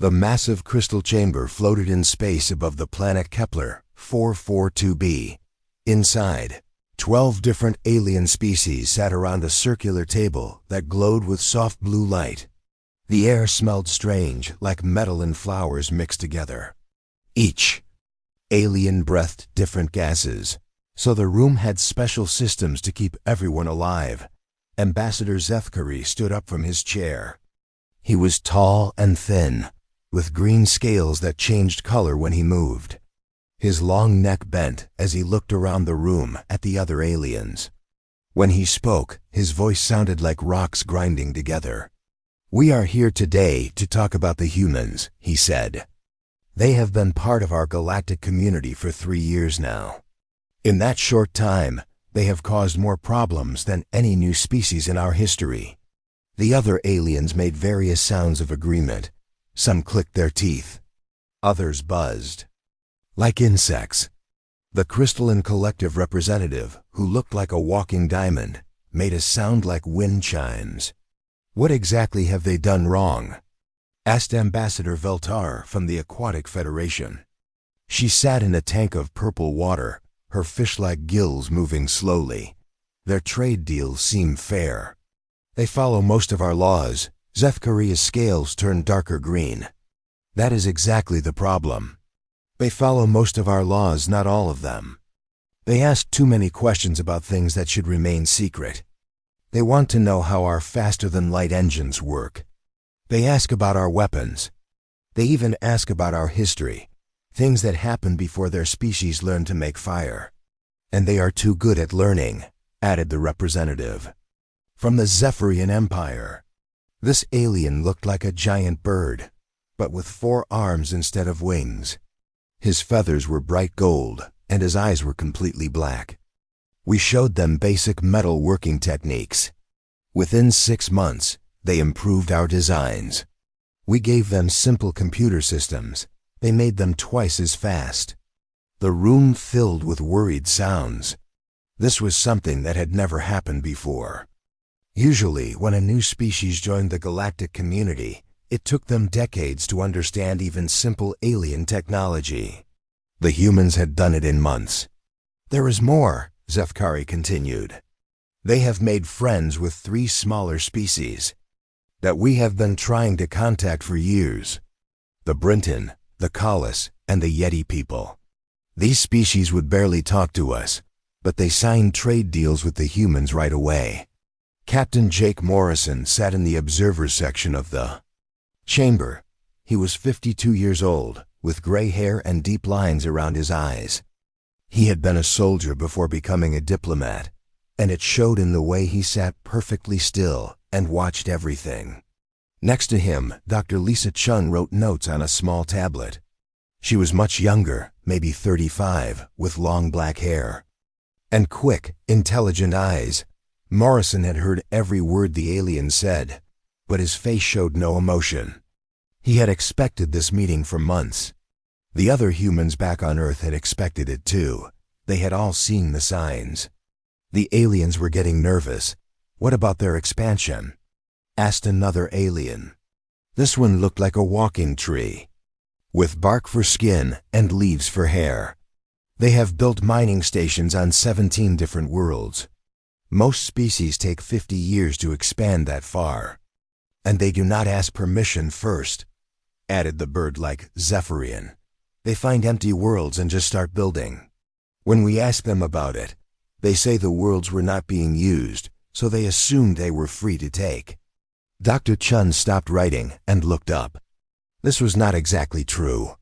The massive crystal chamber floated in space above the planet Kepler 442b. Inside, 12 different alien species sat around a circular table that glowed with soft blue light. The air smelled strange, like metal and flowers mixed together. Each alien breathed different gases, so the room had special systems to keep everyone alive. Ambassador Zefkari stood up from his chair. He was tall and thin, with green scales that changed color when he moved. His long neck bent as he looked around the room at the other aliens. When he spoke, his voice sounded like rocks grinding together. "We are here today to talk about the humans," he said. "They have been part of our galactic community for 3 years now. In that short time, they have caused more problems than any new species in our history." The other aliens made various sounds of agreement. Some clicked their teeth. Others buzzed. Like insects. The crystalline collective representative, who looked like a walking diamond, made a sound like wind chimes. "What exactly have they done wrong?" asked Ambassador Veltar from the Aquatic Federation. She sat in a tank of purple water, her fish-like gills moving slowly. "Their trade deals seem fair. They follow most of our laws." Zefkari's scales turned darker green. "That is exactly the problem. They follow most of our laws, not all of them. They ask too many questions about things that should remain secret. They want to know how our faster-than-light engines work. They ask about our weapons. They even ask about our history, things that happened before their species learned to make fire. And they are too good at learning," added the representative. From the Zephyrian Empire. This alien looked like a giant bird, but with 4 arms instead of wings. His feathers were bright gold, and his eyes were completely black. We showed them basic metal working techniques. Within 6 months, they improved our designs. We gave them simple computer systems. They made them twice as fast. The room filled with worried sounds. This was something that had never happened before. Usually, when a new species joined the galactic community, it took them decades to understand even simple alien technology. The humans had done it in months. "There is more," Zefkari continued. "They have made friends with 3 smaller species that we have been trying to contact for years. The Brinton, the Collis, and the Yeti people. These species would barely talk to us, but they signed trade deals with the humans right away." Captain Jake Morrison sat in the observers section of the chamber. He was 52 years old, with gray hair and deep lines around his eyes. He had been a soldier before becoming a diplomat, and it showed in the way he sat perfectly still and watched everything. Next to him, Dr. Lisa Chun wrote notes on a small tablet. She was much younger, maybe 35, with long black hair and quick, intelligent eyes. Morrison had heard every word the alien said, but his face showed no emotion. He had expected this meeting for months. The other humans back on Earth had expected it too. They had all seen the signs. The aliens were getting nervous. "What about their expansion?" asked another alien. This one looked like a walking tree, with bark for skin and leaves for hair. "They have built mining stations on 17 different worlds. Most species take 50 years to expand that far. And they do not ask permission first," added the bird-like Zephyrian. "They find empty worlds and just start building. When we ask them about it, they say the worlds were not being used, so they assumed they were free to take." Dr. Chun stopped writing and looked up. This was not exactly true.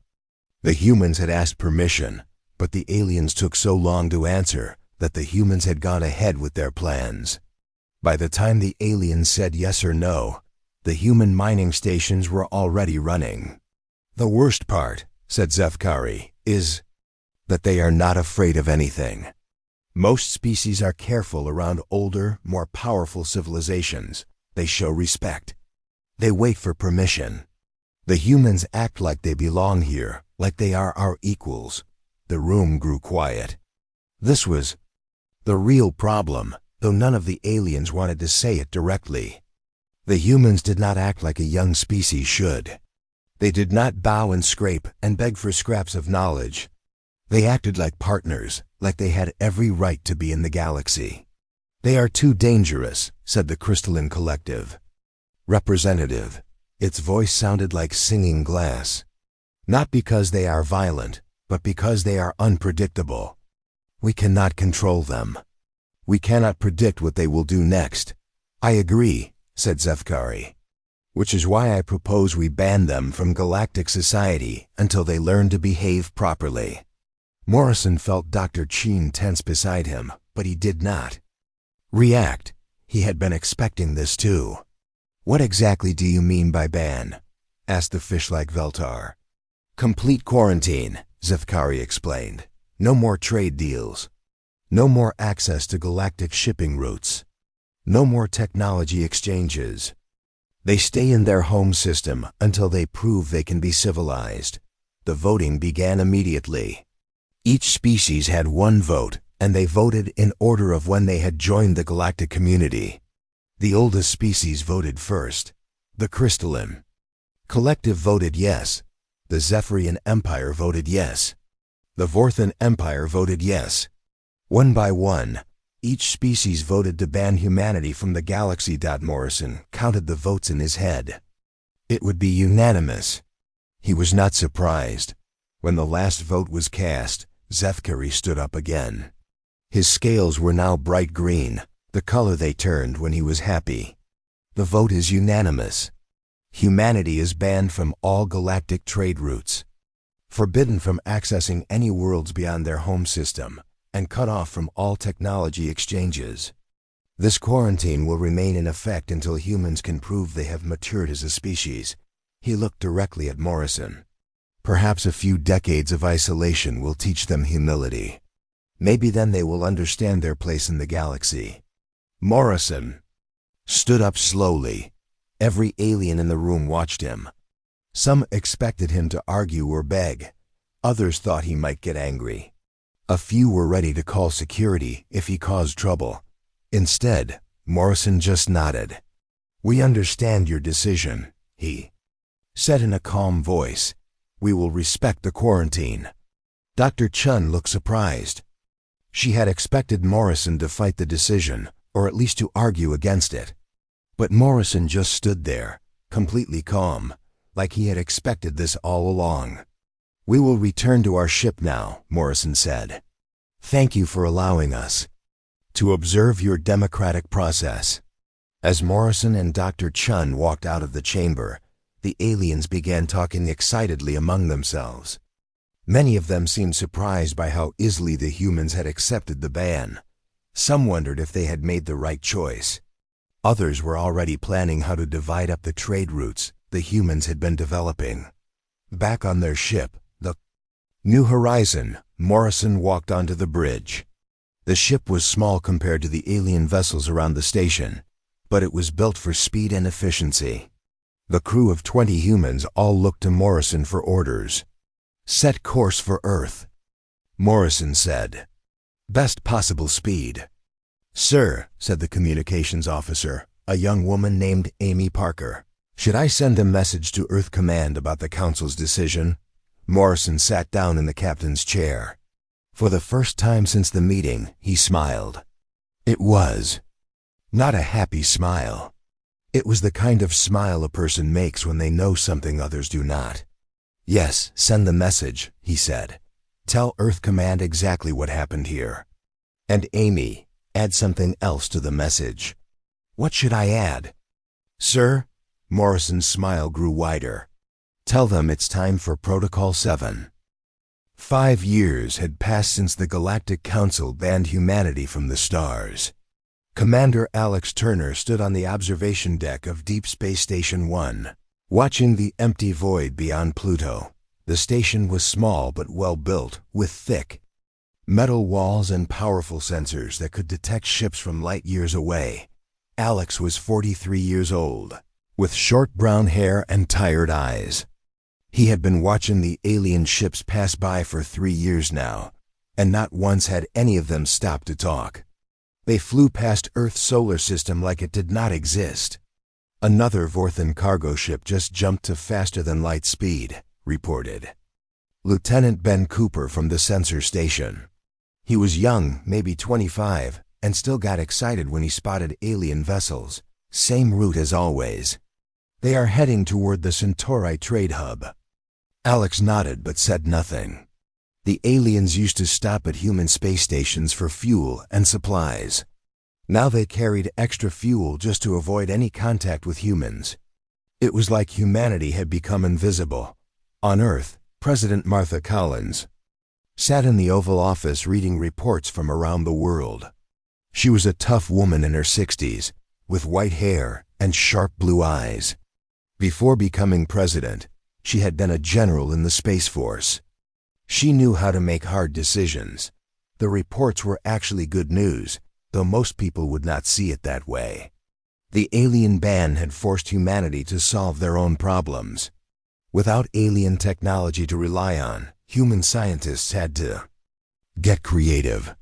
The humans had asked permission, but the aliens took so long to answer that the humans had gone ahead with their plans. By the time the aliens said yes or no, the human mining stations were already running. "The worst part," said Zefkari, "is that they are not afraid of anything. Most species are careful around older, more powerful civilizations. They show respect. They wait for permission. The humans act like they belong here, like they are our equals." The room grew quiet. This was the real problem, though none of the aliens wanted to say it directly. The humans did not act like a young species should. They did not bow and scrape and beg for scraps of knowledge. They acted like partners, like they had every right to be in the galaxy. "They are too dangerous," said the crystalline collective. Representative. Its voice sounded like singing glass. "Not because they are violent, but because they are unpredictable. We cannot control them. We cannot predict what they will do next." "I agree," said Zefkari. "Which is why I propose we ban them from galactic society until they learn to behave properly." Morrison felt Dr. Cheen tense beside him, but he did not react. He had been expecting this too. "What exactly do you mean by ban?" asked the fish-like Veltar. "Complete quarantine," Zefkari explained. "No more trade deals. No more access to galactic shipping routes. No more technology exchanges. They stay in their home system until they prove they can be civilized." The voting began immediately. Each species had one vote, and they voted in order of when they had joined the galactic community. The oldest species voted first. The crystalline collective voted yes. The Zephyrian Empire voted yes. The Vorthan Empire voted yes. One by one, each species voted to ban humanity from the galaxy. Morrison counted the votes in his head. It would be unanimous. He was not surprised. When the last vote was cast, Zefkari stood up again. His scales were now bright green, the color they turned when he was happy. "The vote is unanimous. Humanity is banned from all galactic trade routes, forbidden from accessing any worlds beyond their home system, and cut off from all technology exchanges. This quarantine will remain in effect until humans can prove they have matured as a species." He looked directly at Morrison. "Perhaps a few decades of isolation will teach them humility. Maybe then they will understand their place in the galaxy." Morrison stood up slowly. Every alien in the room watched him. Some expected him to argue or beg. Others thought he might get angry. A few were ready to call security if he caused trouble. Instead, Morrison just nodded. "We understand your decision," he said in a calm voice. "We will respect the quarantine." Dr. Chun looked surprised. She had expected Morrison to fight the decision, or at least to argue against it. But Morrison just stood there, completely calm, like he had expected this all along. "We will return to our ship now," Morrison said. "Thank you for allowing us to observe your democratic process." As Morrison and Dr. Chun walked out of the chamber, the aliens began talking excitedly among themselves. Many of them seemed surprised by how easily the humans had accepted the ban. Some wondered if they had made the right choice. Others were already planning how to divide up the trade routes the humans had been developing. Back on their ship, the New Horizon, Morrison walked onto the bridge. The ship was small compared to the alien vessels around the station, but it was built for speed and efficiency. The crew of 20 humans all looked to Morrison for orders. "Set course for Earth," Morrison said. "Best possible speed." "Sir," said the communications officer, a young woman named Amy Parker. "Should I send a message to Earth Command about the Council's decision?" Morrison sat down in the captain's chair. For the first time since the meeting, he smiled. It was not a happy smile. It was the kind of smile a person makes when they know something others do not. "Yes, send the message," he said. "Tell Earth Command exactly what happened here. And Amy, add something else to the message." "What should I add?" "Sir," Morrison's smile grew wider. "Tell them it's time for Protocol 7. 5 years had passed since the Galactic Council banned humanity from the stars. Commander Alex Turner stood on the observation deck of Deep Space Station 1, watching the empty void beyond Pluto. The station was small but well built, with thick metal walls and powerful sensors that could detect ships from light years away. Alex was 43 years old, with short brown hair and tired eyes. He had been watching the alien ships pass by for 3 years now, and not once had any of them stopped to talk. They flew past Earth's solar system like it did not exist. Another Vorthan cargo ship just jumped to faster than light speed, reported Lieutenant Ben Cooper from the sensor station. He was young, maybe 25, and still got excited when he spotted alien vessels. Same route as always. They are heading toward the Centauri trade hub. Alex nodded but said nothing. The aliens used to stop at human space stations for fuel and supplies. Now they carried extra fuel just to avoid any contact with humans. It was like humanity had become invisible. On Earth, President Martha Collins sat in the Oval Office reading reports from around the world. She was a tough woman in her 60s, with white hair and sharp blue eyes. Before becoming president, she had been a general in the Space Force. She knew how to make hard decisions. The reports were actually good news, though most people would not see it that way. The alien ban had forced humanity to solve their own problems. Without alien technology to rely on, human scientists had to get creative.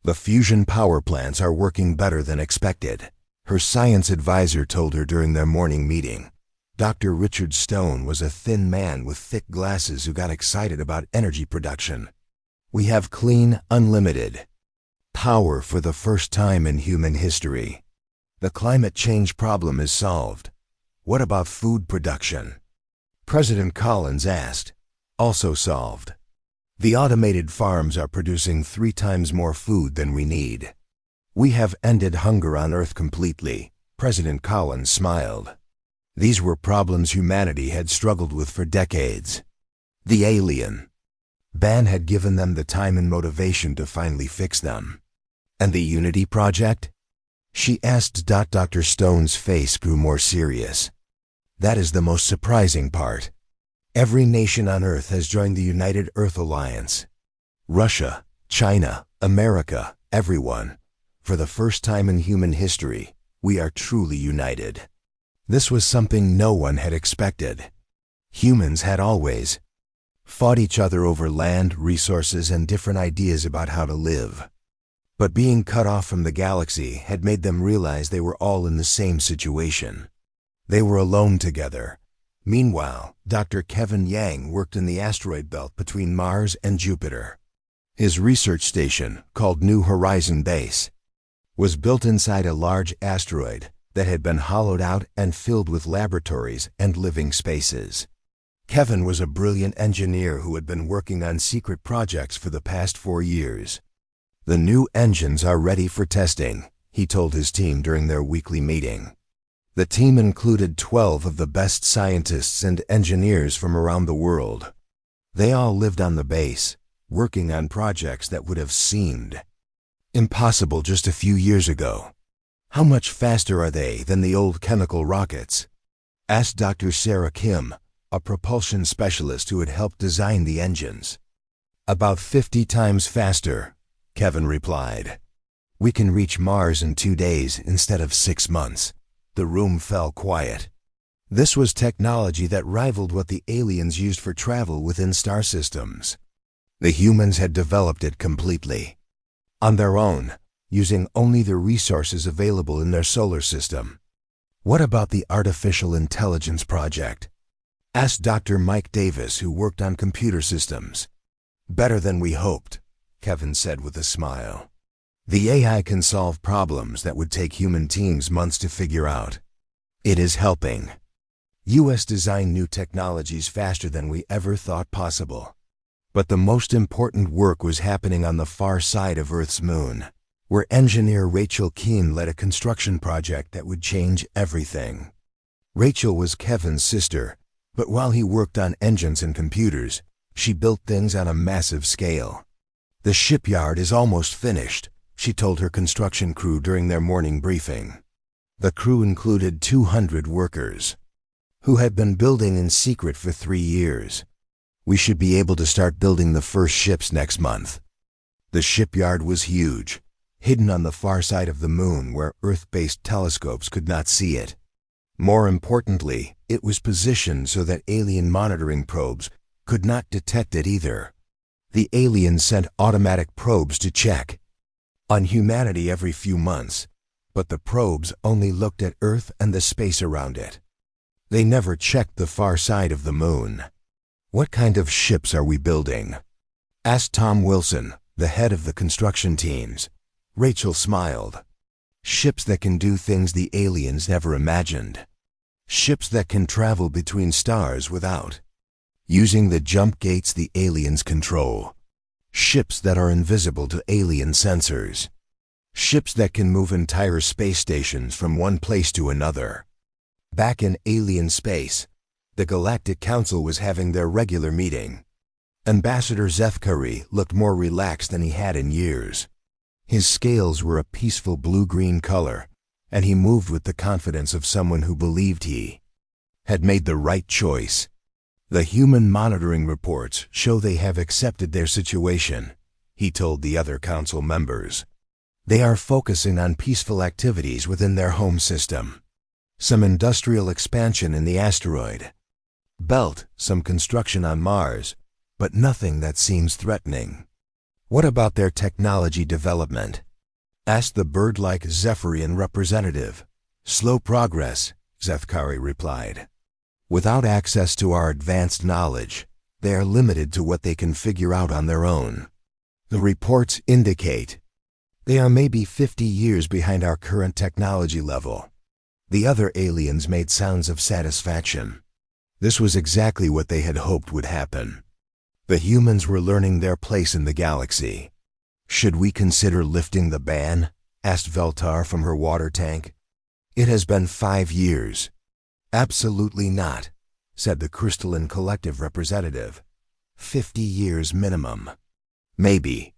The fusion power plants are working better than expected, her science advisor told her during their morning meeting. Dr. Richard Stone was a thin man with thick glasses who got excited about energy production. We have clean, unlimited power for the first time in human history. The climate change problem is solved. What about food production? President Collins asked. Also solved. The automated farms are producing 3 times more food than we need. We have ended hunger on Earth completely. President Collins smiled. These were problems humanity had struggled with for decades. The alien ban had given them the time and motivation to finally fix them. And the Unity Project? She asked. Dr. Stone's face grew more serious. That is the most surprising part. Every nation on Earth has joined the United Earth Alliance. Russia, China, America, everyone. For the first time in human history, we are truly united. This was something no one had expected. Humans had always fought each other over land, resources, and different ideas about how to live. But being cut off from the galaxy had made them realize they were all in the same situation. They were alone together. Meanwhile, Dr. Kevin Yang worked in the asteroid belt between Mars and Jupiter. His research station, called New Horizon Base, was built inside a large asteroid that had been hollowed out and filled with laboratories and living spaces. Kevin was a brilliant engineer who had been working on secret projects for the past 4 years. The new engines are ready for testing, he told his team during their weekly meeting. The team included 12 of the best scientists and engineers from around the world. They all lived on the base, working on projects that would have seemed impossible just a few years ago. How much faster are they than the old chemical rockets? Asked Dr. Sarah Kim, a propulsion specialist who had helped design the engines. About 50 times faster, Kevin replied. We can reach Mars in 2 days instead of 6 months. The room fell quiet. This was technology that rivaled what the aliens used for travel within star systems. The humans had developed it completely. On their own, using only the resources available in their solar system. What about the Artificial Intelligence Project? Asked Dr. Mike Davis, who worked on computer systems. Better than we hoped, Kevin said with a smile. The AI can solve problems that would take human teams months to figure out. It is helping US design new technologies faster than we ever thought possible. But the most important work was happening on the far side of Earth's moon, where engineer Rachel Keane led a construction project that would change everything. Rachel was Kevin's sister, but while he worked on engines and computers, she built things on a massive scale. The shipyard is almost finished, she told her construction crew during their morning briefing. The crew included 200 workers who had been building in secret for 3 years. We should be able to start building the first ships next month. The shipyard was huge, hidden on the far side of the moon where Earth-based telescopes could not see it. More importantly, it was positioned so that alien monitoring probes could not detect it either. The aliens sent automatic probes to check on humanity every few months, But the probes only looked at Earth and the space around it. They never checked the far side of the moon. "What kind of ships are we building?" asked Tom Wilson, the head of the construction teams. Rachel smiled. "Ships that can do things the aliens never imagined. Ships that can travel between stars without using the jump gates the aliens control. Ships that are invisible to alien sensors. Ships that can move entire space stations from one place to another." Back in alien space, the Galactic Council was having their regular meeting. Ambassador Zefkari looked more relaxed than he had in years. His scales were a peaceful blue-green color, and he moved with the confidence of someone who believed he had made the right choice. "The human monitoring reports show they have accepted their situation," he told the other council members. "They are focusing on peaceful activities within their home system. Some industrial expansion in the asteroid belt, some construction on Mars, but nothing that seems threatening." "What about their technology development?" asked the bird-like Zephyrian representative. "Slow progress," Zefkari replied. "Without access to our advanced knowledge, they are limited to what they can figure out on their own. The reports indicate they are maybe 50 years behind our current technology level." The other aliens made sounds of satisfaction. This was exactly what they had hoped would happen. The humans were learning their place in the galaxy. "Should we consider lifting the ban?" asked Veltar from her water tank. "It has been 5 years. "Absolutely not," said the Crystalline Collective representative. 50 years minimum. Maybe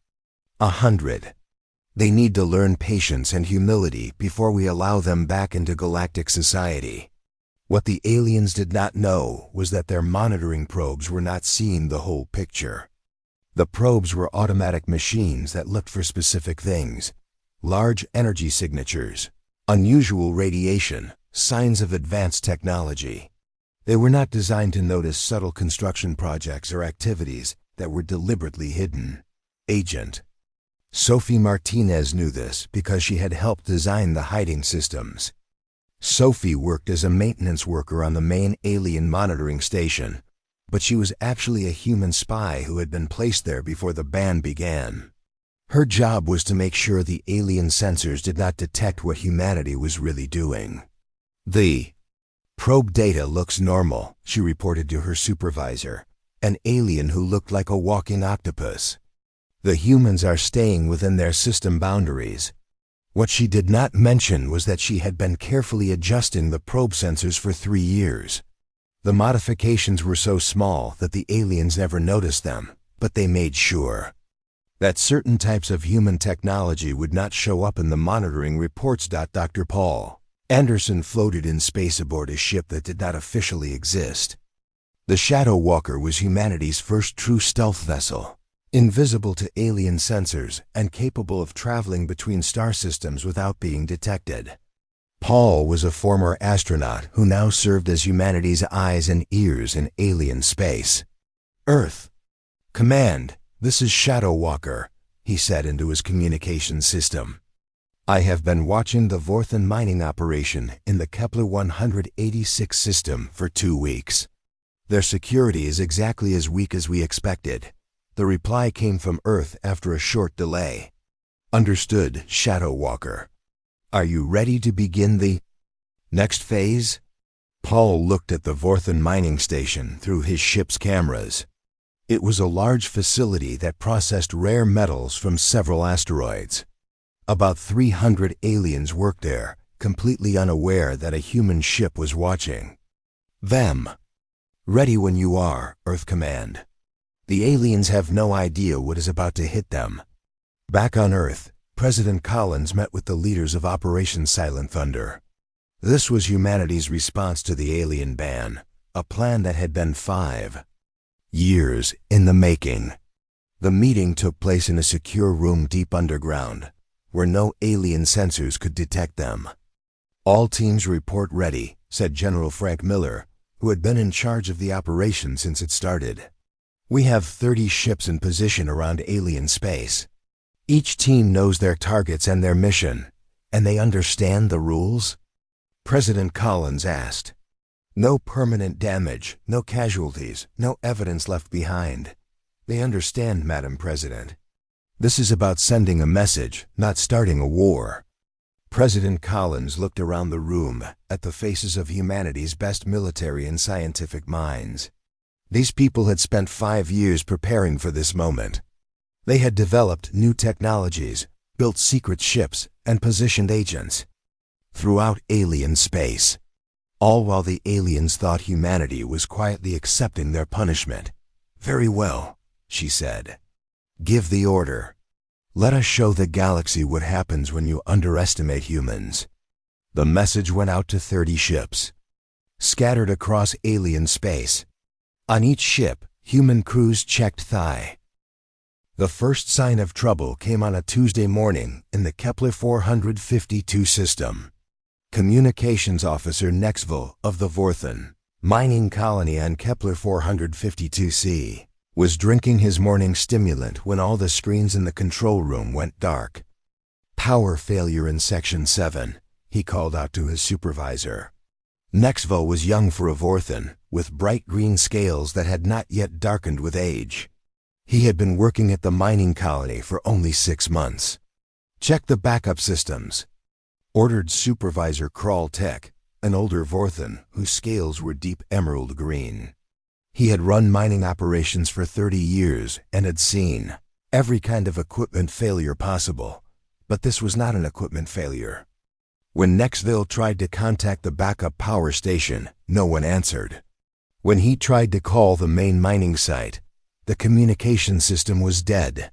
100. They need to learn patience and humility before we allow them back into galactic society. What the aliens did not know was that their monitoring probes were not seeing the whole picture. The probes were automatic machines that looked for specific things: large energy signatures, unusual radiation, signs of advanced technology. They were not designed to notice subtle construction projects or activities that were deliberately hidden. Agent Sophie Martinez knew this because she had helped design the hiding systems. Sophie worked as a maintenance worker on the main alien monitoring station, but she was actually a human spy who had been placed there before the ban began. Her job was to make sure the alien sensors did not detect what humanity was really doing. "The probe data looks normal," she reported to her supervisor, an alien who looked like a walking octopus. "The humans are staying within their system boundaries." What she did not mention was that she had been carefully adjusting the probe sensors for 3 years. The modifications were so small that the aliens never noticed them, but they made sure that certain types of human technology would not show up in the monitoring reports. Dr. Paul Anderson floated in space aboard a ship that did not officially exist. The Shadow Walker was humanity's first true stealth vessel, invisible to alien sensors and capable of traveling between star systems without being detected. Paul was a former astronaut who now served as humanity's eyes and ears in alien space. "Earth Command, this is Shadow Walker," he said into his communication system. "I have been watching the Vorthen mining operation in the Kepler 186 system for 2 weeks. Their security is exactly as weak as we expected." The reply came from Earth after a short delay. "Understood, Shadow Walker. Are you ready to begin the next phase?" Paul looked at the Vorthen mining station through his ship's cameras. It was a large facility that processed rare metals from several asteroids. About 300 aliens worked there, completely unaware that a human ship was watching them. "Ready when you are, Earth Command. The aliens have no idea what is about to hit them." Back on Earth, President Collins met with the leaders of Operation Silent Thunder. This was humanity's response to the alien ban, a plan that had been 5 years in the making. The meeting took place in a secure room deep underground, where no alien sensors could detect them. "All teams report ready," said General Frank Miller, who had been in charge of the operation since it started. "We have 30 ships in position around alien space. Each team knows their targets and their mission. And they understand the rules? President Collins asked. No permanent damage, no casualties, no evidence left behind. They understand, Madam President. This is about sending a message, not starting a war. President Collins looked around the room at the faces of humanity's best military and scientific minds. These people had spent 5 years preparing for this moment. They had developed new technologies, built secret ships, and positioned agents throughout alien space, all while the aliens thought humanity was quietly accepting their punishment. Very well, she said. Give the order. Let us show the galaxy what happens when you underestimate humans. The message went out to 30 ships, scattered across alien space. On each ship, human crews checked thigh. The first sign of trouble came on a Tuesday morning in the Kepler 452 system. Communications Officer Nexville of the Vorthen mining colony on Kepler 452c was drinking his morning stimulant when all the screens in the control room went dark. Power failure in Section 7, he called out to his supervisor. Nexville was young for a Vorthen, with bright green scales that had not yet darkened with age. He had been working at the mining colony for only 6 months. Check the backup systems, ordered Supervisor Kral Tech, an older Vorthen whose scales were deep emerald green. He had run mining operations for 30 years and had seen every kind of equipment failure possible, but this was not an equipment failure. When Nexville tried to contact the backup power station, no one answered. When he tried to call the main mining site, the communication system was dead.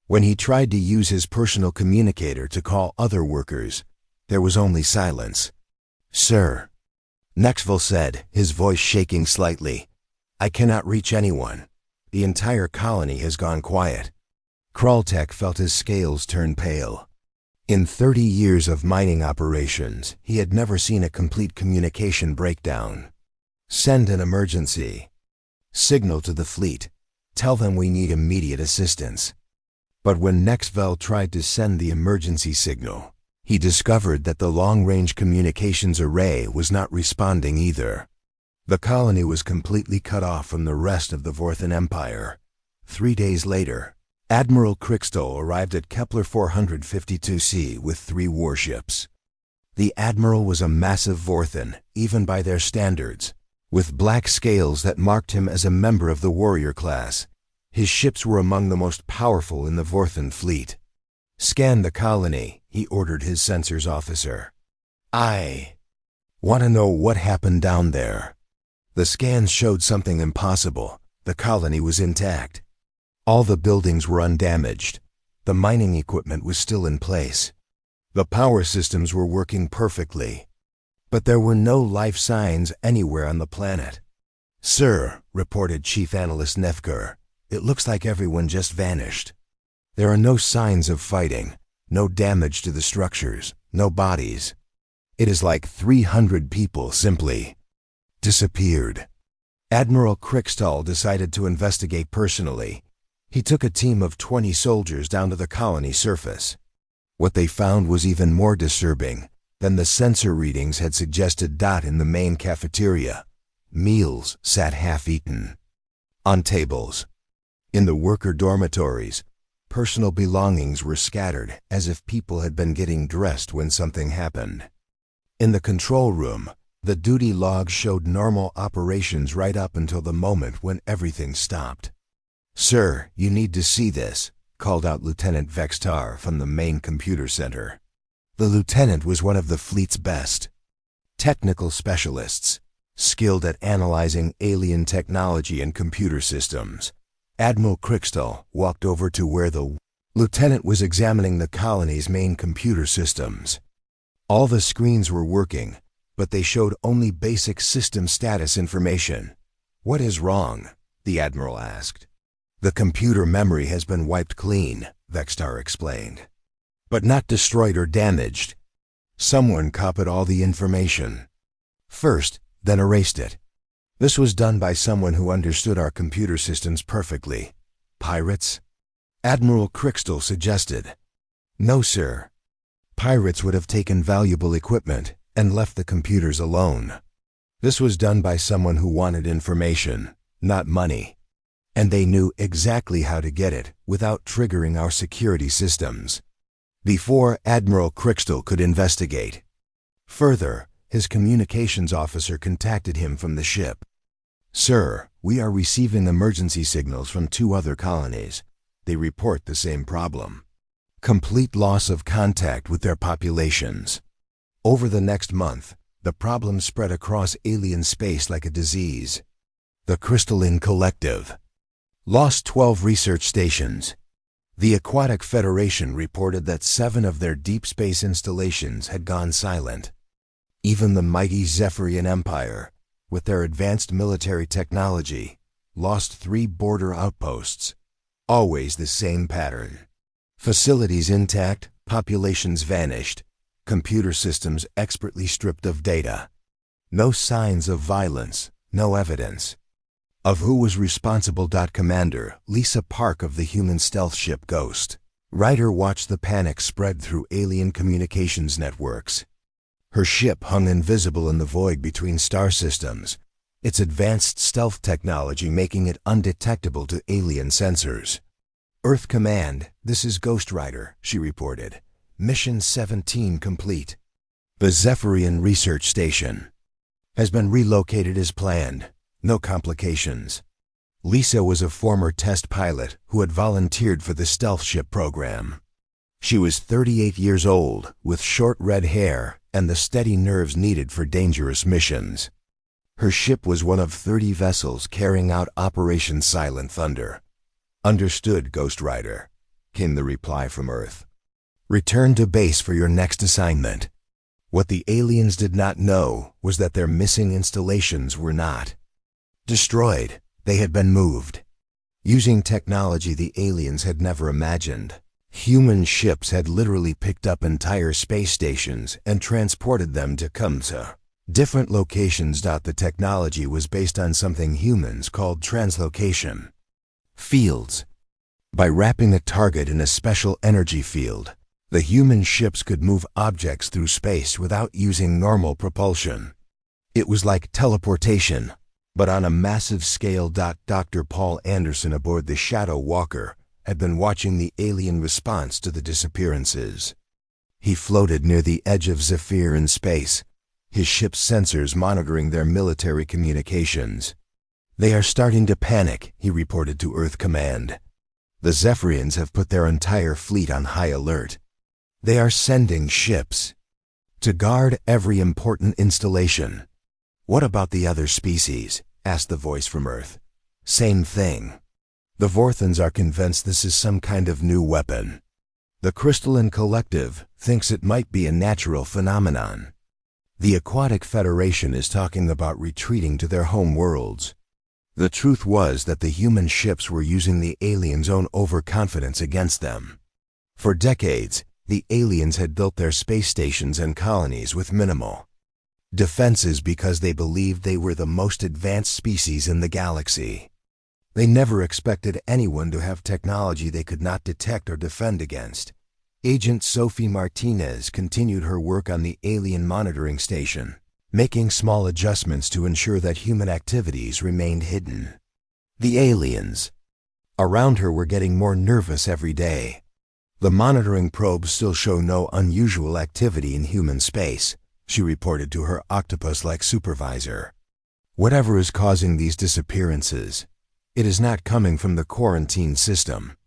When he tried to use his personal communicator to call other workers, there was only silence. Sir, Nexville said, his voice shaking slightly, I cannot reach anyone. The entire colony has gone quiet. Kraltek felt his scales turn pale. In 30 years of mining operations, he had never seen a complete communication breakdown. Send an emergency. Signal to the fleet. Tell them we need immediate assistance. But when Nexville tried to send the emergency signal, he discovered that the long-range communications array was not responding either. The colony was completely cut off from the rest of the Vorthen Empire. 3 days later, Admiral Krickstall arrived at Kepler 452c with 3 warships. The Admiral was a massive Vorthen, even by their standards, with black scales that marked him as a member of the warrior class. His ships were among the most powerful in the Vorthen fleet. Scan the colony, he ordered his sensors officer. I want to know what happened down there. The scans showed something impossible. The colony was intact. All the buildings were undamaged. The mining equipment was still in place. The power systems were working perfectly. But there were no life signs anywhere on the planet. Sir, reported Chief Analyst Nefker, it looks like everyone just vanished. There are no signs of fighting, no damage to the structures, no bodies. It is like 300 people simply disappeared. Admiral Krickstall decided to investigate personally. He took a team of 20 soldiers down to the colony surface. What they found was even more disturbing than the sensor readings had suggested. In the main cafeteria, meals sat half-eaten on tables. In the worker dormitories, personal belongings were scattered as if people had been getting dressed when something happened. In the control room, the duty logs showed normal operations right up until the moment when everything stopped. Sir, you need to see this, called out Lieutenant Vextar from the main computer center. The lieutenant was one of the fleet's best technical specialists, skilled at analyzing alien technology and computer systems. Admiral Krickstall walked over to where the lieutenant was examining the colony's main computer systems. All the screens were working, but they showed only basic system status information. What is wrong? The admiral asked. The computer memory has been wiped clean, Vextar explained. But not destroyed or damaged. Someone copied all the information first, then erased it. This was done by someone who understood our computer systems perfectly. Pirates? Admiral Krickstall suggested. No, sir. Pirates would have taken valuable equipment and left the computers alone. This was done by someone who wanted information, not money. And they knew exactly how to get it without triggering our security systems. Before Admiral Crystal could investigate. Further, his communications officer contacted him from the ship. "Sir, we are receiving emergency signals from 2 other colonies. They report the same problem. Complete loss of contact with their populations. Over the next month, the problem spread across alien space like a disease. The Crystalline Collective lost 12 research stations. The Aquatic Federation reported that 7 of their deep space installations had gone silent. Even the mighty Zephyrian Empire, with their advanced military technology, lost 3 border outposts. Always the same pattern. Facilities intact, populations vanished, computer systems expertly stripped of data. No signs of violence, no evidence of who was responsible. Commander Lisa Park of the human stealth ship Ghost Rider watched the panic spread through alien communications networks. Her ship hung invisible in the void between star systems, its advanced stealth technology making it undetectable to alien sensors. "Earth Command, this is Ghost Rider," she reported. "Mission 17 complete. The Zephyrian Research Station has been relocated as planned. No complications." Lisa was a former test pilot who had volunteered for the stealth ship program. She was 38 years old, with short red hair and the steady nerves needed for dangerous missions. Her ship was one of 30 vessels carrying out Operation Silent Thunder. "Understood, Ghost Rider," came the reply from Earth. "Return to base for your next assignment." What the aliens did not know was that their missing installations were not destroyed. They had been moved. Using technology the aliens had never imagined, human ships had literally picked up entire space stations and transported them to come to different locations. The technology was based on something humans called translocation fields. By wrapping a target in a special energy field, the human ships could move objects through space without using normal propulsion. It was like teleportation, but on a massive scale. Dr. Paul Anderson aboard the Shadow Walker had been watching the alien response to the disappearances. He floated near the edge of Zephyr in space, his ship's sensors monitoring their military communications. "They are starting to panic," he reported to Earth Command. "The Zephyrians have put their entire fleet on high alert. They are sending ships to guard every important installation." "What about the other species?" asked the voice from Earth. "Same thing. The Vorthans are convinced this is some kind of new weapon. The Crystalline Collective thinks it might be a natural phenomenon. The Aquatic Federation is talking about retreating to their home worlds." The truth was that the human ships were using the aliens' own overconfidence against them. For decades, the aliens had built their space stations and colonies with minimal defenses because they believed they were the most advanced species in the galaxy. They never expected anyone to have technology they could not detect or defend against. Agent Sophie Martinez continued her work on the alien monitoring station, making small adjustments to ensure that human activities remained hidden. The aliens around her were getting more nervous every day. "The monitoring probes still show no unusual activity in human space," she reported to her octopus-like supervisor. "Whatever is causing these disappearances, it is not coming from the quarantine system."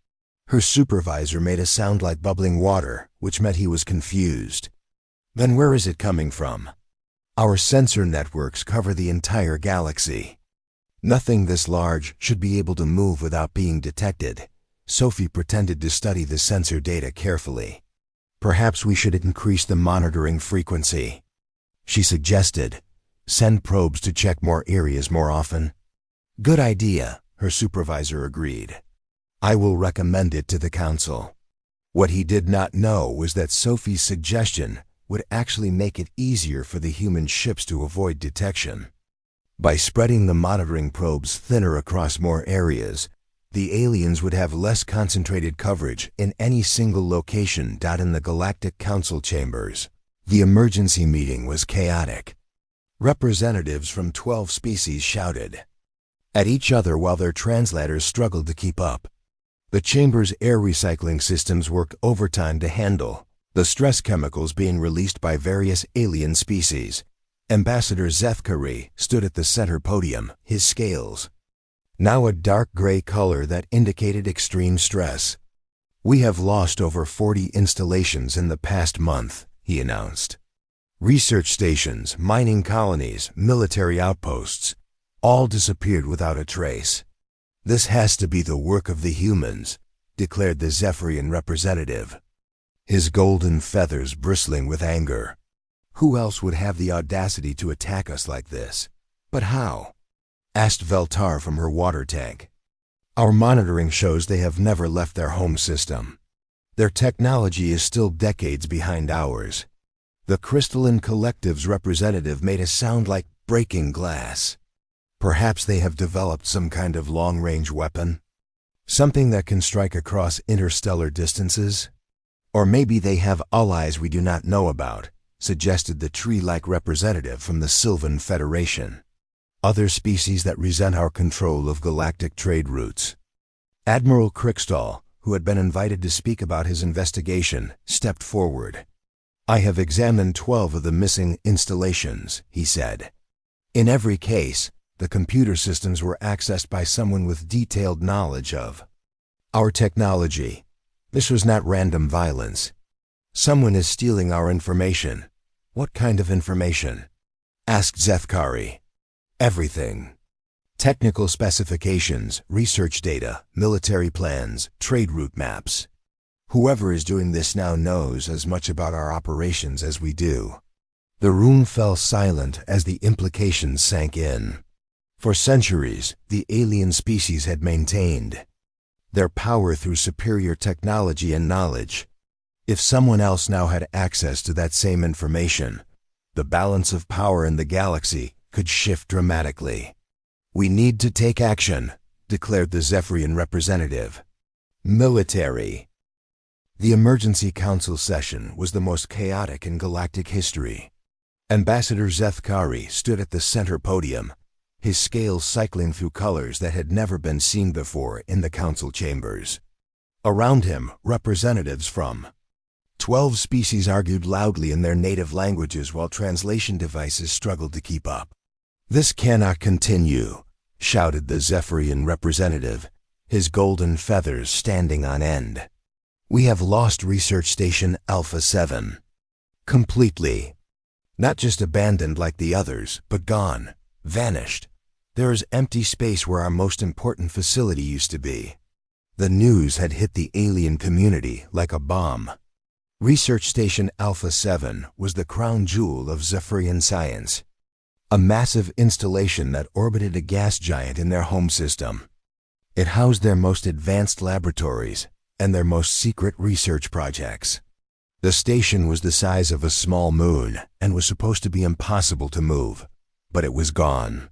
Her supervisor made a sound like bubbling water, which meant he was confused. "Then where is it coming from?" "Our sensor networks cover the entire galaxy. Nothing this large should be able to move without being detected." Sophie pretended to study the sensor data carefully. "Perhaps we should increase the monitoring frequency," she suggested. "Send probes to check more areas more often." "Good idea," her supervisor agreed. "I will recommend it to the council." What he did not know was that Sophie's suggestion would actually make it easier for the human ships to avoid detection. By spreading the monitoring probes thinner across more areas, The aliens would have less concentrated coverage in any single location. In the Galactic Council chambers, the emergency meeting was chaotic. Representatives from 12 species shouted at each other while their translators struggled to keep up. The chamber's air recycling systems worked overtime to handle the stress chemicals being released by various alien species. Ambassador Zethkari stood at the center podium, his scales now a dark gray color that indicated extreme stress. "We have lost over 40 installations in the past month," he announced. "Research stations, mining colonies, military outposts, all disappeared without a trace. This has to be the work of the humans," declared the Zephyrian representative, his golden feathers bristling with anger. "Who else would have the audacity to attack us like this?" "But how?" asked Veltar from her water tank. "Our monitoring shows they have never left their home system. Their technology is still decades behind ours." The Crystalline Collective's representative made a sound like breaking glass. "Perhaps they have developed some kind of long-range weapon? Something that can strike across interstellar distances? Or maybe they have allies we do not know about," suggested the tree-like representative from the Sylvan Federation. "Other species that resent our control of galactic trade routes." Admiral Krickstall, who had been invited to speak about his investigation, stepped forward. "I have examined 12 of the missing installations," he said. "In every case, the computer systems were accessed by someone with detailed knowledge of our technology. This was not random violence. Someone is stealing our information." "What kind of information?" asked Zethkari. "Everything. Technical specifications, research data, military plans, trade route maps. Whoever is doing this now knows as much about our operations as we do." The room fell silent as the implications sank in. For centuries, the alien species had maintained their power through superior technology and knowledge. If someone else now had access to that same information, the balance of power in the galaxy could shift dramatically. "We need to take action," declared the Zephyrian representative. Military. The emergency council session was the most chaotic in galactic history. Ambassador Zethkari stood at the center podium, his scales cycling through colors that had never been seen before in the council chambers. Around him, representatives from 12 species argued loudly in their native languages while translation devices struggled to keep up. "This cannot continue," shouted the Zephyrian representative, his golden feathers standing on end. "We have lost Research Station Alpha 7. Completely. Not just abandoned like the others, but gone, vanished. There is empty space where our most important facility used to be." The news had hit the alien community like a bomb. Research Station Alpha 7 was the crown jewel of Zephyrian science, a massive installation that orbited a gas giant in their home system. It housed their most advanced laboratories and their most secret research projects. The station was the size of a small moon and was supposed to be impossible to move, but it was gone.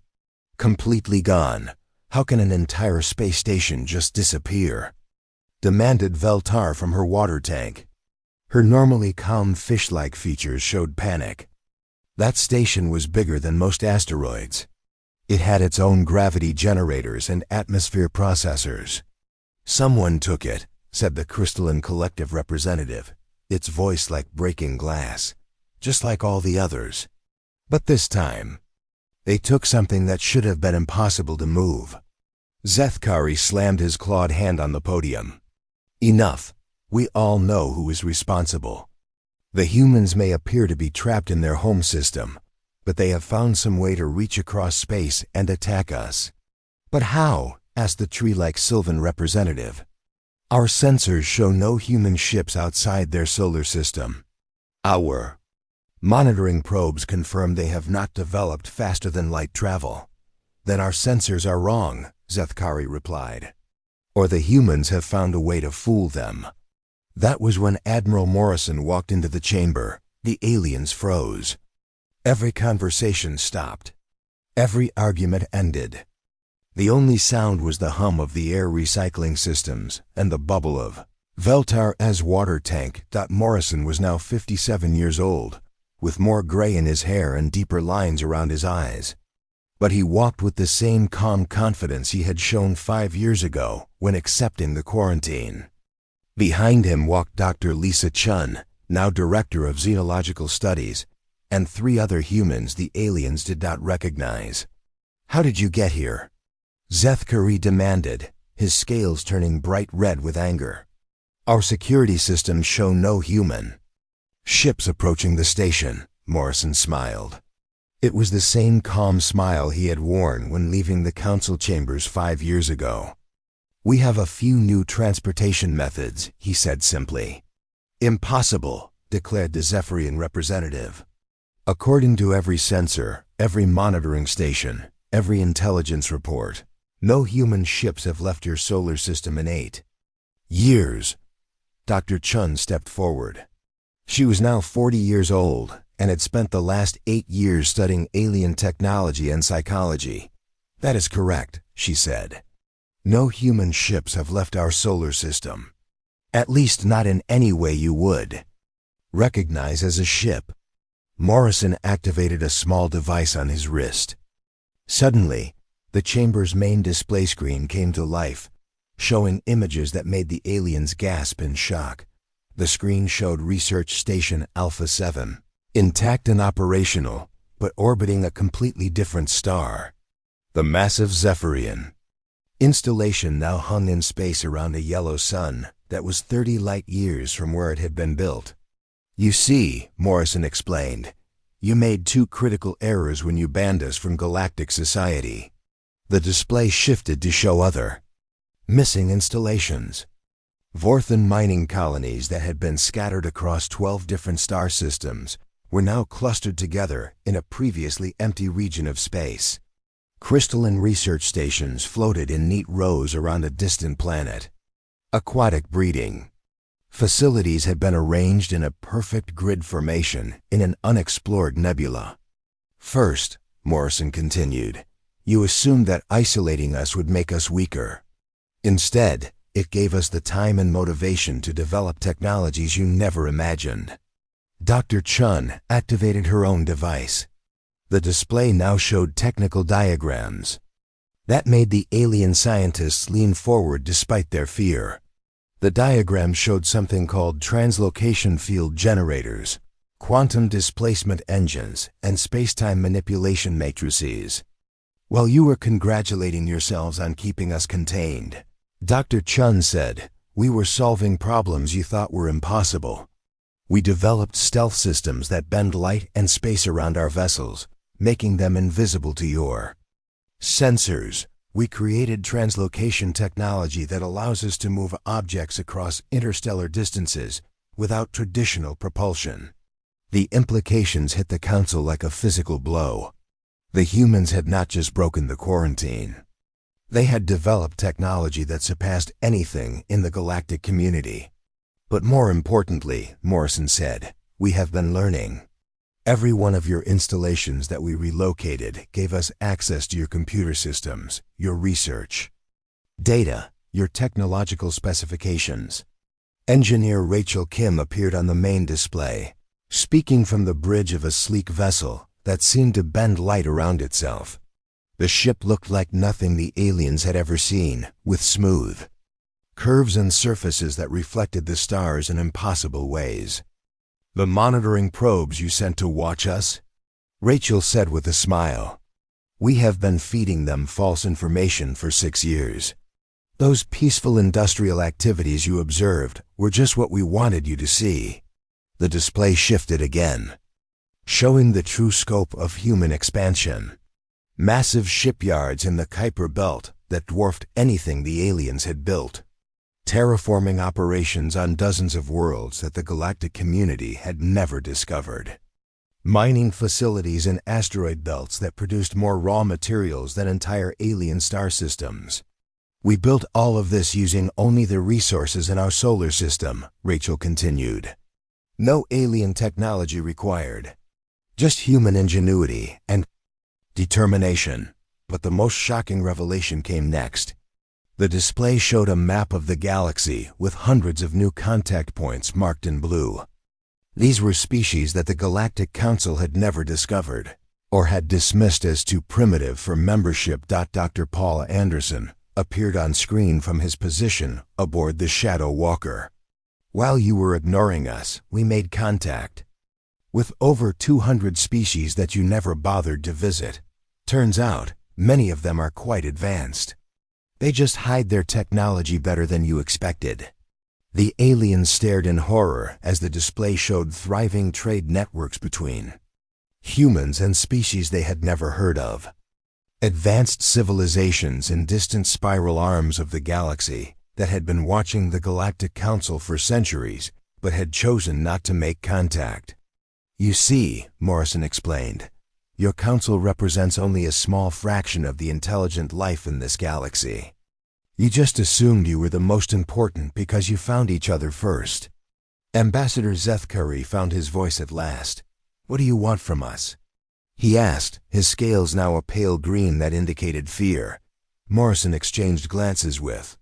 Completely gone. "How can an entire space station just disappear?" demanded Veltar from her water tank. Her normally calm fish-like features showed panic. That station was bigger than most asteroids. It had its own gravity generators and atmosphere processors. "Someone took it," said the Crystalline Collective representative, its voice like breaking glass, "just like all the others. But this time, they took something that should have been impossible to move." Zethkari slammed his clawed hand on the podium. "Enough. We all know who is responsible. The humans may appear to be trapped in their home system, but they have found some way to reach across space and attack us." "But how?" asked the tree-like Sylvan representative. "Our sensors show no human ships outside their solar system. Our monitoring probes confirm they have not developed faster than light travel." "Then our sensors are wrong," Zethkari replied. "Or the humans have found a way to fool them." That was when Admiral Morrison walked into the chamber. The aliens froze. Every conversation stopped. Every argument ended. The only sound was the hum of the air recycling systems and the bubble of Veltar's water tank. Morrison was now 57 years old, with more gray in his hair and deeper lines around his eyes. But he walked with the same calm confidence he had shown 5 years ago when accepting the quarantine. Behind him walked Dr. Lisa Chun, now Director of Xenological Studies, and 3 other humans the aliens did not recognize. "How did you get here?" Zethkari demanded, his scales turning bright red with anger. "Our security systems show no human." "Ships approaching the station," Morrison smiled. It was the same calm smile he had worn when leaving the council chambers 5 years ago. "We have a few new transportation methods," he said simply. "Impossible," declared the Zephyrian representative. "According to every sensor, every monitoring station, every intelligence report, no human ships have left your solar system in 8 years." Dr. Chun stepped forward. She was now 40 years old and had spent the last 8 years studying alien technology and psychology. "That is correct," she said. "No human ships have left our solar system. At least not in any way you would recognize as a ship." Morrison activated a small device on his wrist. Suddenly, the chamber's main display screen came to life, showing images that made the aliens gasp in shock. The screen showed Research Station Alpha 7, intact and operational, but orbiting a completely different star. The massive Zephyrian installation now hung in space around a yellow sun that was 30 light years from where it had been built. "You see," Morrison explained, "you made 2 critical errors when you banned us from galactic society." The display shifted to show other missing installations. Vorthan mining colonies that had been scattered across 12 different star systems were now clustered together in a previously empty region of space. Crystalline research stations floated in neat rows around a distant planet. Aquatic breeding facilities had been arranged in a perfect grid formation in an unexplored nebula. "First," Morrison continued, "you assumed that isolating us would make us weaker. Instead, it gave us the time and motivation to develop technologies you never imagined." Dr. Chun activated her own device. The display now showed technical diagrams. That made the alien scientists lean forward despite their fear. The diagrams showed something called translocation field generators, quantum displacement engines, and space-time manipulation matrices. "While you were congratulating yourselves on keeping us contained," Dr. Chun said, "we were solving problems you thought were impossible. We developed stealth systems that bend light and space around our vessels, making them invisible to your sensors. We created translocation technology that allows us to move objects across interstellar distances without traditional propulsion." The implications hit the council like a physical blow. The humans had not just broken the quarantine. They had developed technology that surpassed anything in the galactic community. "But more importantly," Morrison said, "we have been learning. Every one of your installations that we relocated gave us access to your computer systems, your research data, your technological specifications." Engineer Rachel Kim appeared on the main display, speaking from the bridge of a sleek vessel that seemed to bend light around itself. The ship looked like nothing the aliens had ever seen, with smooth curves and surfaces that reflected the stars in impossible ways. "The monitoring probes you sent to watch us?" Rachel said with a smile. "We have been feeding them false information for 6 years. Those peaceful industrial activities you observed were just what we wanted you to see." The display shifted again, showing the true scope of human expansion. Massive shipyards in the Kuiper Belt that dwarfed anything the aliens had built. Terraforming operations on dozens of worlds that the galactic community had never discovered. Mining facilities in asteroid belts that produced more raw materials than entire alien star systems. "We built all of this using only the resources in our solar system," Rachel continued. "No alien technology required. Just human ingenuity and determination." But the most shocking revelation came next. The display showed a map of the galaxy with hundreds of new contact points marked in blue. These were species that the Galactic Council had never discovered, or had dismissed as too primitive for membership. Dr. Paul Anderson appeared on screen from his position aboard the Shadow Walker. While you were ignoring us, we made contact with over 200 species that you never bothered to visit. Turns out, many of them are quite advanced. They just hide their technology better than you expected. The aliens stared in horror as the display showed thriving trade networks between humans and species they had never heard of. Advanced civilizations in distant spiral arms of the galaxy that had been watching the Galactic Council for centuries but had chosen not to make contact. You see, Morrison explained, your council represents only a small fraction of the intelligent life in this galaxy. You just assumed you were the most important because you found each other first. Ambassador Zethkari found his voice at last. What do you want from us? He asked, his scales now a pale green that indicated fear. Morrison exchanged glances with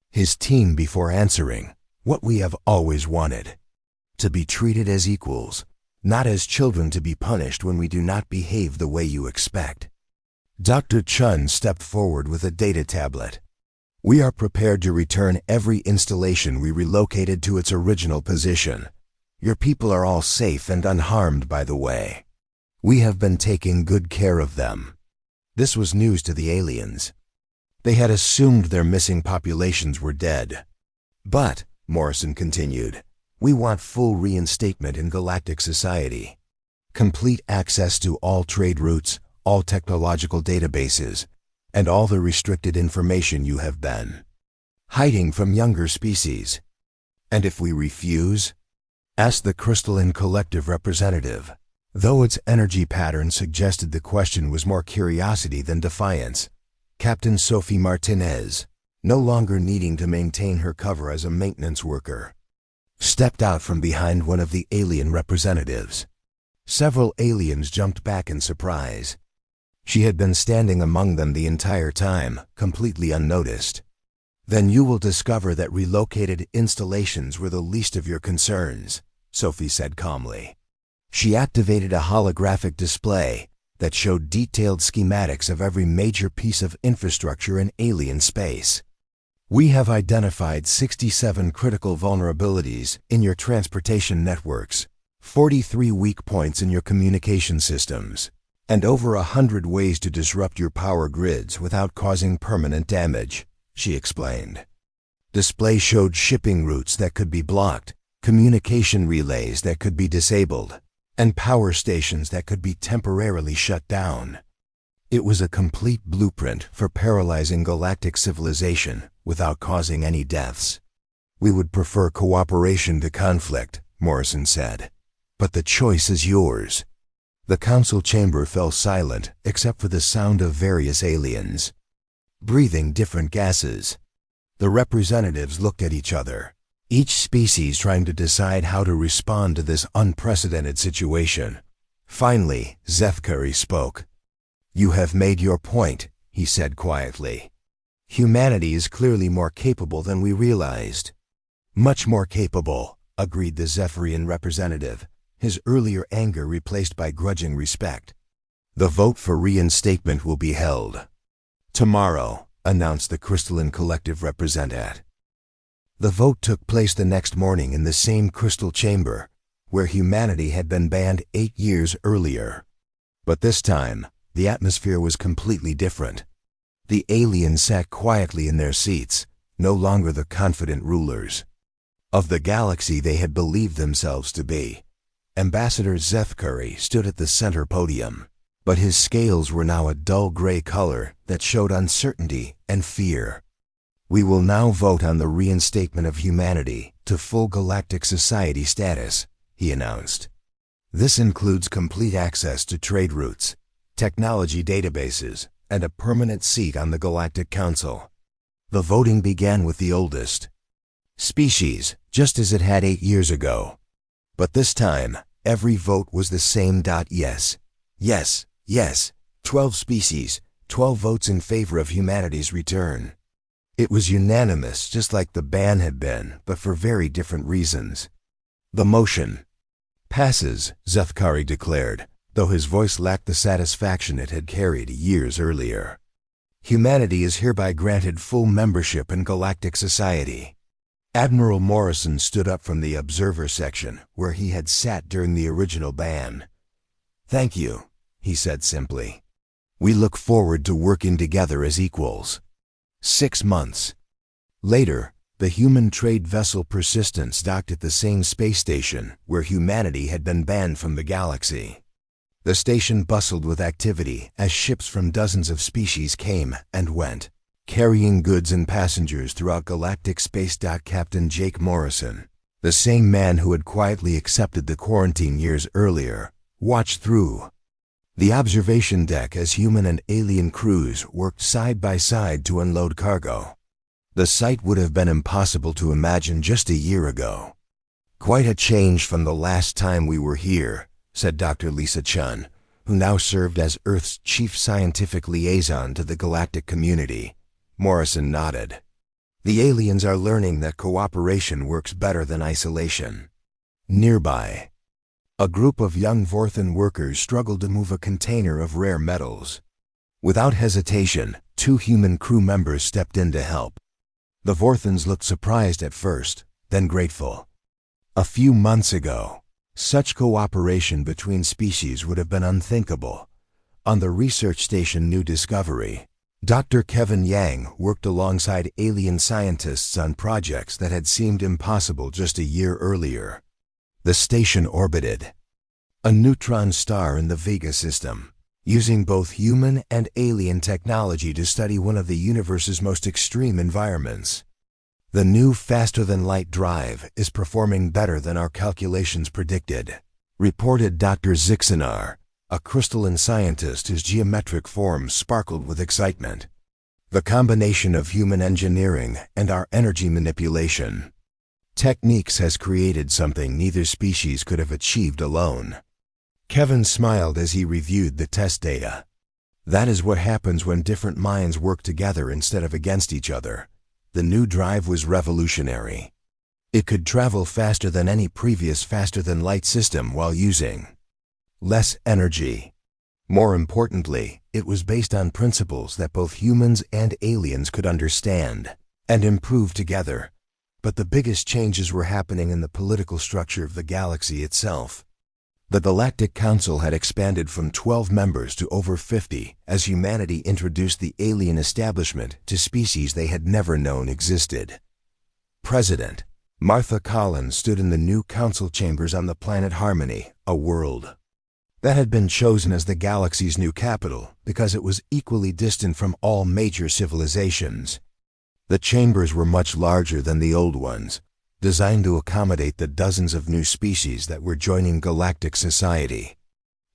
his team before answering, what we have always wanted. To be treated as equals, not as children to be punished when we do not behave the way you expect. Dr. Chun stepped forward with a data tablet. We are prepared to return every installation we relocated to its original position. Your people are all safe and unharmed, by the way. We have been taking good care of them. This was news to the aliens. They had assumed their missing populations were dead. But, Morrison continued, we want full reinstatement in galactic society. Complete access to all trade routes, all technological databases, and all the restricted information you have been hiding from younger species. And if we refuse? Asked the Crystalline Collective representative, though its energy pattern suggested the question was more curiosity than defiance. Captain Sophie Martinez, no longer needing to maintain her cover as a maintenance worker, stepped out from behind one of the alien representatives. Several aliens jumped back in surprise. She had been standing among them the entire time, completely unnoticed. Then you will discover that relocated installations were the least of your concerns, Sophie said calmly. She activated a holographic display that showed detailed schematics of every major piece of infrastructure in alien space. We have identified 67 critical vulnerabilities in your transportation networks, 43 weak points in your communication systems, and over 100 ways to disrupt your power grids without causing permanent damage, she explained. Display showed shipping routes that could be blocked, communication relays that could be disabled, and power stations that could be temporarily shut down. It was a complete blueprint for paralyzing galactic civilization without causing any deaths. We would prefer cooperation to conflict, Morrison said, but the choice is yours. The council chamber fell silent except for the sound of various aliens breathing different gases. The representatives looked at each other, each species trying to decide how to respond to this unprecedented situation. Finally, Zethkari spoke. You have made your point, he said quietly. Humanity is clearly more capable than we realized. Much more capable, agreed the Zephyrian representative, his earlier anger replaced by grudging respect. The vote for reinstatement will be held tomorrow, announced the Crystalline Collective representative. The vote took place the next morning in the same crystal chamber where humanity had been banned 8 years earlier. But this time, the atmosphere was completely different. The aliens sat quietly in their seats, no longer the confident rulers of the galaxy they had believed themselves to be. Ambassador Zethkari stood at the center podium, but his scales were now a dull gray color that showed uncertainty and fear. We will now vote on the reinstatement of humanity to full galactic society status, he announced. This includes complete access to trade routes, technology databases, and a permanent seat on the Galactic Council. The voting began with the oldest species, just as it had 8 years ago. But this time, every vote was the same. Yes, yes, yes, 12 species, 12 votes in favor of humanity's return. It was unanimous, just like the ban had been, but for very different reasons. The motion passes, Zethkari declared, though his voice lacked the satisfaction it had carried years earlier. Humanity is hereby granted full membership in Galactic Society. Admiral Morrison stood up from the observer section, where he had sat during the original ban. "Thank you," he said simply. "We look forward to working together as equals." 6 months later, the human trade vessel Persistence docked at the same space station where humanity had been banned from the galaxy. The station bustled with activity as ships from dozens of species came and went, carrying goods and passengers throughout galactic space. Captain Jake Morrison, the same man who had quietly accepted the quarantine years earlier, watched through the observation deck as human and alien crews worked side by side to unload cargo. The sight would have been impossible to imagine just a year ago. "Quite a change from the last time we were here," said Dr. Lisa Chun, who now served as Earth's chief scientific liaison to the galactic community. Morrison nodded. "The aliens are learning that cooperation works better than isolation." Nearby, a group of young Vorthan workers struggled to move a container of rare metals. Without hesitation, 2 human crew members stepped in to help. The Vorthans looked surprised at first, then grateful. A few months ago, such cooperation between species would have been unthinkable. On the research station New Discovery, Dr. Kevin Yang worked alongside alien scientists on projects that had seemed impossible just a year earlier. The station orbited a neutron star in the Vega system, using both human and alien technology to study one of the universe's most extreme environments. "The new faster-than-light drive is performing better than our calculations predicted," reported Dr. Zixanar, a crystalline scientist whose geometric form sparkled with excitement. "The combination of human engineering and our energy manipulation techniques has created something neither species could have achieved alone." Kevin smiled as he reviewed the test data. "That is what happens when different minds work together instead of against each other." The new drive was revolutionary. It could travel faster than any previous faster-than-light system while using less energy. More importantly, it was based on principles that both humans and aliens could understand and improve together. But the biggest changes were happening in the political structure of the galaxy itself. The Galactic Council had expanded from 12 members to over 50 as humanity introduced the alien establishment to species they had never known existed. President Martha Collins stood in the new council chambers on the planet Harmony, a world that had been chosen as the galaxy's new capital because it was equally distant from all major civilizations. The chambers were much larger than the old ones, designed to accommodate the dozens of new species that were joining Galactic Society.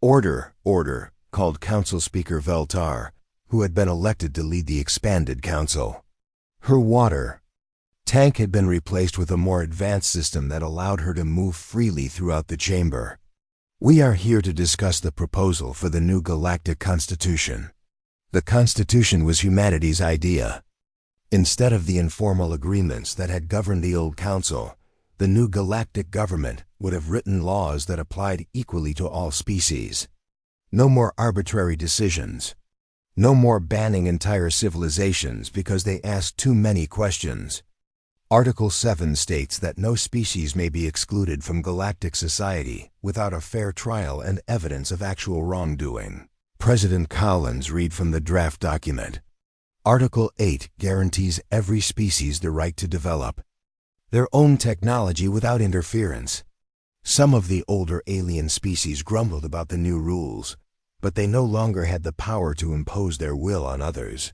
"Order, order," called Council Speaker Veltar, who had been elected to lead the expanded council. Her water tank had been replaced with a more advanced system that allowed her to move freely throughout the chamber. "We are here to discuss the proposal for the new Galactic Constitution." The Constitution was humanity's idea. Instead of the informal agreements that had governed the old council, the new galactic government would have written laws that applied equally to all species. No more arbitrary decisions. No more banning entire civilizations because they asked too many questions. Article 7 states that no species may be excluded from galactic society without a fair trial and evidence of actual wrongdoing. President Collins read from the draft document. Article 8 guarantees every species the right to develop their own technology without interference. Some of the older alien species grumbled about the new rules, but they no longer had the power to impose their will on others.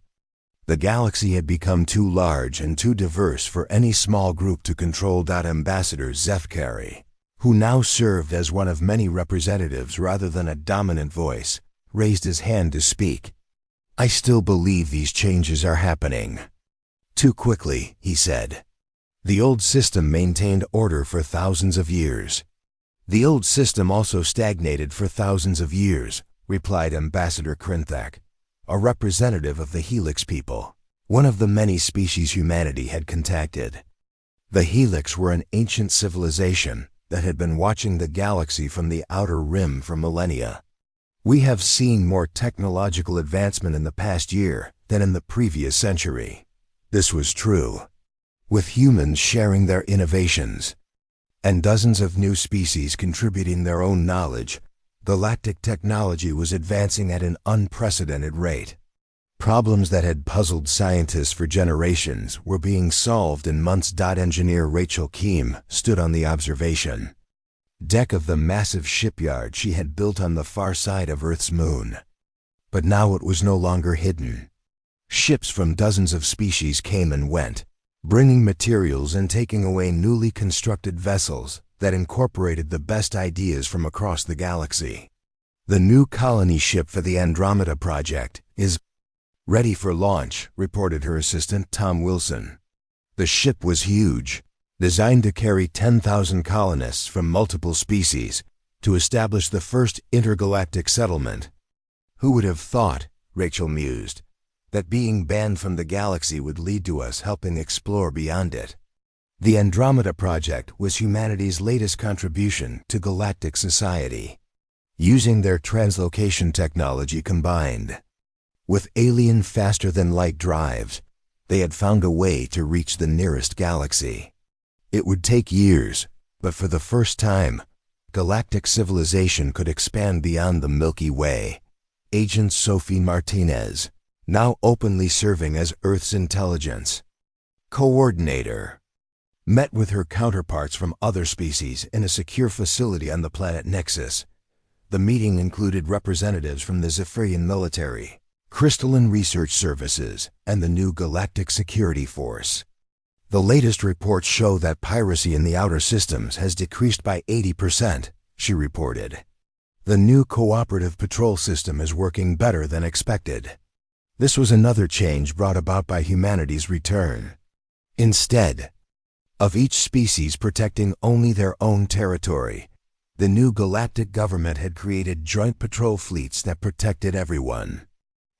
The galaxy had become too large and too diverse for any small group to control. Ambassador Zethkari, who now served as one of many representatives rather than a dominant voice, raised his hand to speak. "I still believe these changes are happening too quickly," he said. "The old system maintained order for thousands of years." "The old system also stagnated for thousands of years," replied Ambassador Krinthak. a representative of the Helix people, one of the many species humanity had contacted. The Helix were an ancient civilization that had been watching the galaxy from the outer rim for millennia. We have seen more technological advancement in the past year than in the previous century. This was true, with humans sharing their innovations and dozens of new species contributing their own knowledge. Galactic technology was advancing at an unprecedented rate. Problems that had puzzled scientists for generations were being solved in months. Engineer Rachel Keem stood on the observation deck of the massive shipyard she had built on the far side of Earth's moon. But now it was no longer hidden. Ships from dozens of species came and went, bringing materials and taking away newly constructed vessels that incorporated the best ideas from across the galaxy. The new colony ship for the Andromeda project is ready for launch, reported her assistant Tom Wilson. The ship was huge, designed to carry 10,000 colonists from multiple species to establish the first intergalactic settlement. Who would have thought, Rachel mused, that being banned from the galaxy would lead to us helping explore beyond it? The Andromeda project was humanity's latest contribution to galactic society, using their translocation technology combined with alien faster-than-light drives. They had found a way to reach the nearest galaxy. It would take years, but for the first time, galactic civilization could expand beyond the Milky Way. Agent Sophie Martinez, now openly serving as Earth's intelligence coordinator, met with her counterparts from other species in a secure facility on the planet Nexus. The meeting included representatives from the Zephyrian military, Crystalline Research Services, and the new Galactic Security Force. The latest reports show that piracy in the outer systems has decreased by 80%, she reported. The new cooperative patrol system is working better than expected. This was another change brought about by humanity's return. Instead of each species protecting only their own territory, the new galactic government had created joint patrol fleets that protected everyone.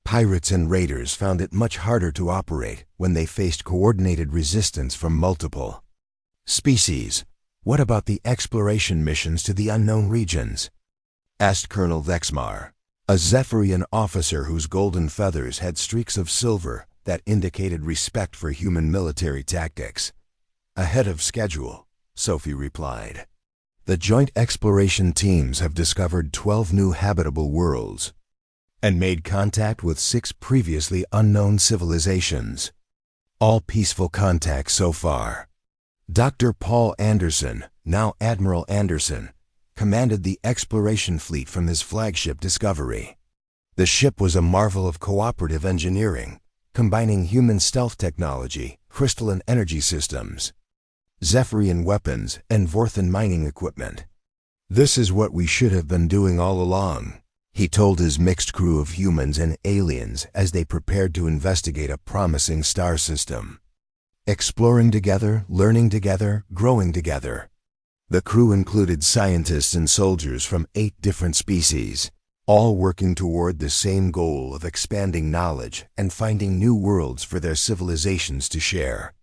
Pirates and raiders found it much harder to operate when they faced coordinated resistance from multiple species. What about the exploration missions to the unknown regions? Asked Colonel Vexmar, a Zephyrian officer whose golden feathers had streaks of silver that indicated respect for human military tactics. Ahead of schedule, Sophie replied. The joint exploration teams have discovered 12 new habitable worlds and made contact with 6 previously unknown civilizations. All peaceful contacts so far. Dr. Paul Anderson, now Admiral Anderson, commanded the exploration fleet from his flagship Discovery. The ship was a marvel of cooperative engineering, combining human stealth technology, crystalline energy systems, Zephyrian weapons, and Vorthan mining equipment. This is what we should have been doing all along, he told his mixed crew of humans and aliens as they prepared to investigate a promising star system. Exploring together, learning together, growing together. The crew included scientists and soldiers from 8 different species, all working toward the same goal of expanding knowledge and finding new worlds for their civilizations to share.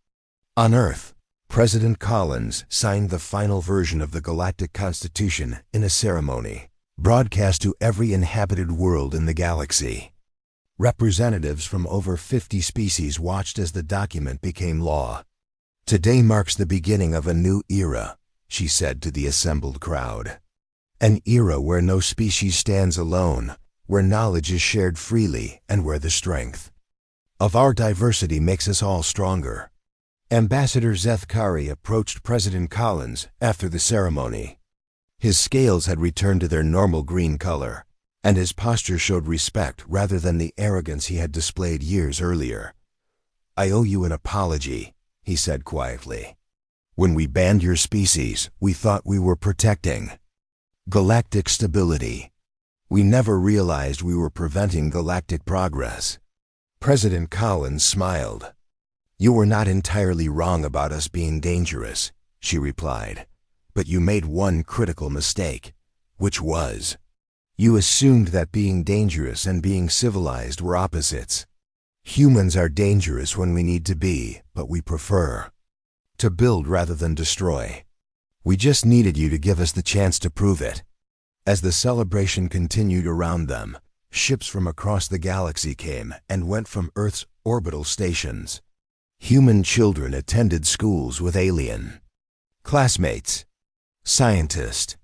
On Earth, President Collins signed the final version of the Galactic Constitution in a ceremony broadcast to every inhabited world in the galaxy. Representatives from over 50 species watched as the document became law. Today marks the beginning of a new era, she said to the assembled crowd. An era where no species stands alone, where knowledge is shared freely, and where the strength of our diversity makes us all stronger. Ambassador Zethkari approached President Collins after the ceremony. His scales had returned to their normal green color, and his posture showed respect rather than the arrogance he had displayed years earlier. I owe you an apology, he said quietly. When we banned your species, we thought we were protecting galactic stability. We never realized we were preventing galactic progress. President Collins smiled. You were not entirely wrong about us being dangerous, she replied. But you made one critical mistake, which was You assumed that being dangerous and being civilized were opposites. Humans are dangerous when we need to be, but we prefer to build rather than destroy. We just needed you to give us the chance to prove it. As the celebration continued around them, ships from across the galaxy came and went from Earth's orbital stations. Human children attended schools with alien classmates. Scientists